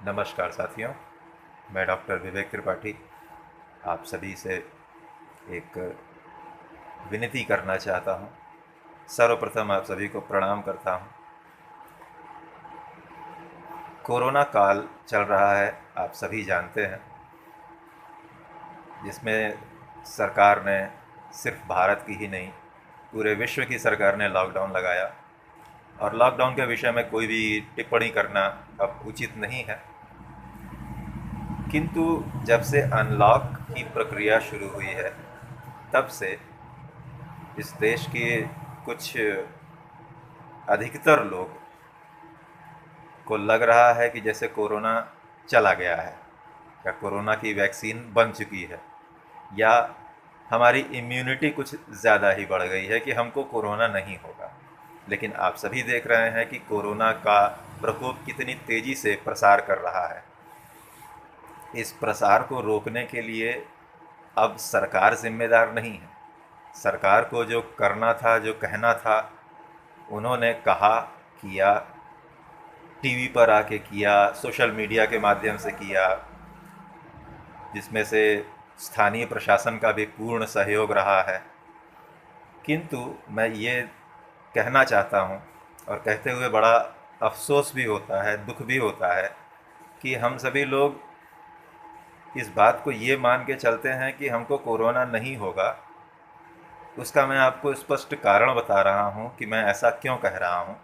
नमस्कार साथियों, मैं डॉक्टर विवेक त्रिपाठी आप सभी से एक विनती करना चाहता हूं। सर्वप्रथम आप सभी को प्रणाम करता हूं। कोरोना काल चल रहा है, आप सभी जानते हैं, जिसमें सरकार ने सिर्फ भारत की ही नहीं पूरे विश्व की सरकार ने लॉकडाउन लगाया और लॉकडाउन के विषय में कोई भी टिप्पणी करना अब उचित नहीं है। किंतु जब से अनलॉक की प्रक्रिया शुरू हुई है तब से इस देश के कुछ अधिकतर लोग को लग रहा है कि जैसे कोरोना चला गया है या कोरोना की वैक्सीन बन चुकी है या हमारी इम्यूनिटी कुछ ज़्यादा ही बढ़ गई है कि हमको कोरोना नहीं होगा। लेकिन आप सभी देख रहे हैं कि कोरोना का प्रकोप कितनी तेज़ी से प्रसार कर रहा है। इस प्रसार को रोकने के लिए अब सरकार जिम्मेदार नहीं है। सरकार को जो करना था, जो कहना था, उन्होंने कहा, किया, टीवी पर आके किया, सोशल मीडिया के माध्यम से किया, जिसमें से स्थानीय प्रशासन का भी पूर्ण सहयोग रहा है। किंतु मैं ये कहना चाहता हूँ और कहते हुए बड़ा अफसोस भी होता है, दुख भी होता है कि हम सभी लोग इस बात को ये मान के चलते हैं कि हमको कोरोना नहीं होगा। उसका मैं आपको स्पष्ट कारण बता रहा हूँ कि मैं ऐसा क्यों कह रहा हूँ।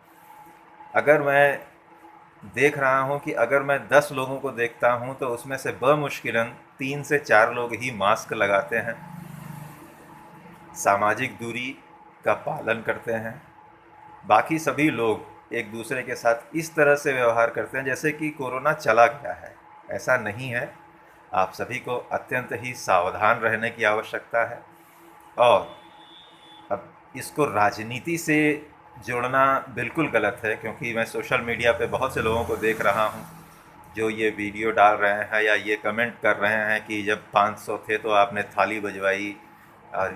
अगर मैं देख रहा हूँ कि अगर मैं 10 लोगों को देखता हूँ तो उसमें से बमुश्किलन 3 से 4 लोग ही मास्क लगाते हैं, सामाजिक दूरी का पालन करते हैं। बाकी सभी लोग एक दूसरे के साथ इस तरह से व्यवहार करते हैं जैसे कि कोरोना चला गया है। ऐसा नहीं है। आप सभी को अत्यंत ही सावधान रहने की आवश्यकता है। और अब इसको राजनीति से जोड़ना बिल्कुल गलत है, क्योंकि मैं सोशल मीडिया पे बहुत से लोगों को देख रहा हूँ जो ये वीडियो डाल रहे हैं या ये कमेंट कर रहे हैं कि जब 500 थे तो आपने थाली बजवाई और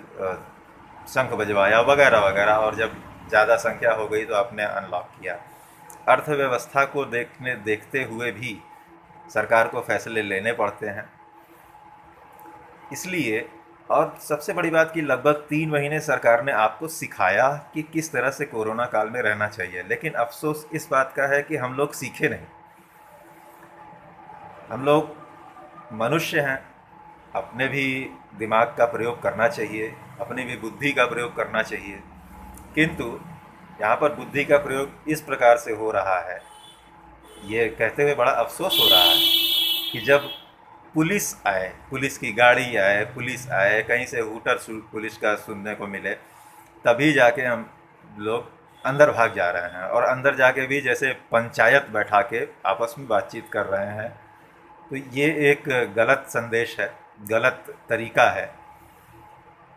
शंख बजवाया वगैरह वगैरह, और जब ज़्यादा संख्या हो गई तो आपने अनलॉक किया। अर्थव्यवस्था को देखते हुए भी सरकार को फैसले लेने पड़ते हैं। इसलिए, और सबसे बड़ी बात कि लगभग 3 महीने सरकार ने आपको सिखाया कि किस तरह से कोरोना काल में रहना चाहिए, लेकिन अफसोस इस बात का है कि हम लोग सीखे नहीं। हम लोग मनुष्य हैं, अपने भी दिमाग का प्रयोग करना चाहिए, अपनी भी बुद्धि का प्रयोग करना चाहिए। किंतु यहाँ पर बुद्धि का प्रयोग इस प्रकार से हो रहा है, ये कहते हुए बड़ा अफसोस हो रहा है कि जब पुलिस आए, पुलिस की गाड़ी आए, पुलिस आए, कहीं से हूटर पुलिस का सुनने को मिले, तभी जाके हम लोग अंदर भाग जा रहे हैं और अंदर जाके भी जैसे पंचायत बैठा के आपस में बातचीत कर रहे हैं। तो ये एक गलत संदेश है, गलत तरीका है।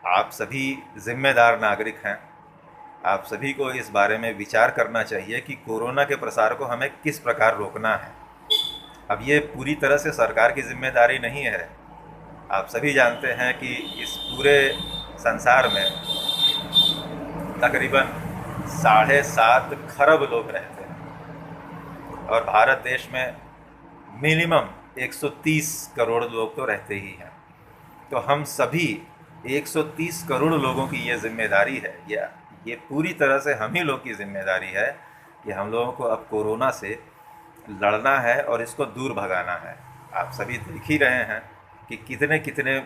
आप सभी जिम्मेदार नागरिक हैं। आप सभी को इस बारे में विचार करना चाहिए कि कोरोना के प्रसार को हमें किस प्रकार रोकना है। अब ये पूरी तरह से सरकार की जिम्मेदारी नहीं है। आप सभी जानते हैं कि इस पूरे संसार में तकरीबन 7.5 खरब लोग रहते हैं और भारत देश में मिनिमम 130 करोड़ लोग तो रहते ही हैं। तो हम सभी 130 करोड़ लोगों की ये जिम्मेदारी है, ये पूरी तरह से हम ही लोग की जिम्मेदारी है कि हम लोगों को अब कोरोना से लड़ना है और इसको दूर भगाना है। आप सभी देख ही रहे हैं कि कितने कितने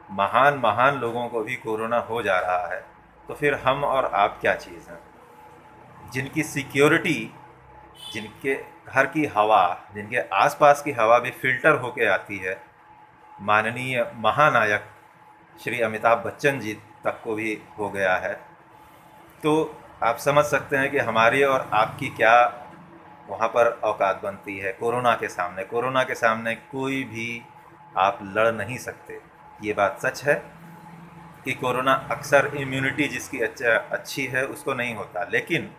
महान महान लोगों को भी कोरोना हो जा रहा है। तो फिर हम और आप क्या चीज़ हैं? जिनकी सिक्योरिटी, जिनके घर की हवा, जिनके आसपास की हवा भी फिल्टर होके आती है, माननीय महानायक श्री अमिताभ बच्चन जी तक को भी हो गया है। तो आप समझ सकते हैं कि हमारी और आपकी क्या वहाँ पर औकात बनती है कोरोना के सामने। कोरोना के सामने कोई भी आप लड़ नहीं सकते। ये बात सच है कि कोरोना अक्सर इम्यूनिटी जिसकी अच्छी है उसको नहीं होता, लेकिन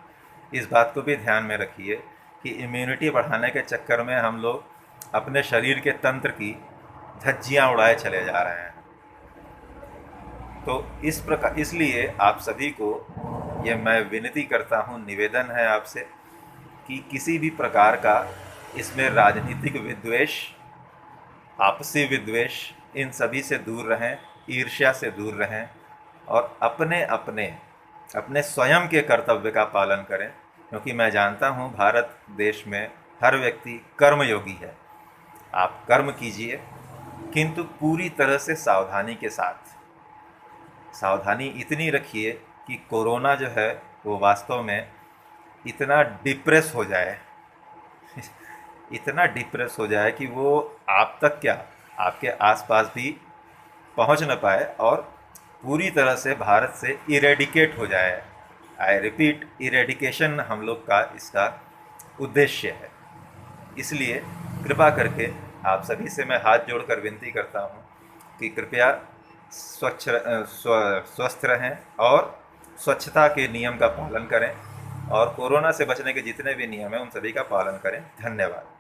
इस बात को भी ध्यान में रखिए कि इम्यूनिटी बढ़ाने के चक्कर में हम लोग अपने शरीर के तंत्र की धज्जियाँ उड़ाए चले जा रहे हैं। तो इस प्रकार, इसलिए आप सभी को ये मैं विनती करता हूँ, निवेदन है आपसे कि किसी भी प्रकार का इसमें राजनीतिक विद्वेष, आपसी विद्वेष, इन सभी से दूर रहें, ईर्ष्या से दूर रहें और अपने अपने अपने स्वयं के कर्तव्य का पालन करें, क्योंकि मैं जानता हूँ भारत देश में हर व्यक्ति कर्मयोगी है। आप कर्म कीजिए, किंतु पूरी तरह से सावधानी के साथ। सावधानी इतनी रखिए कि कोरोना जो है वो वास्तव में इतना डिप्रेस हो जाए इतना डिप्रेस हो जाए कि वो आप तक क्या, आपके आसपास भी पहुंच न पाए और पूरी तरह से भारत से इरेडिकेट हो जाए। आई रिपीट, इरेडिकेशन हम लोग का इसका उद्देश्य है। इसलिए कृपा करके आप सभी से मैं हाथ जोड़कर विनती करता हूँ कि कृपया स्वस्थ रहें और स्वच्छता के नियम का पालन करें और कोरोना से बचने के जितने भी नियम हैं उन सभी का पालन करें। धन्यवाद।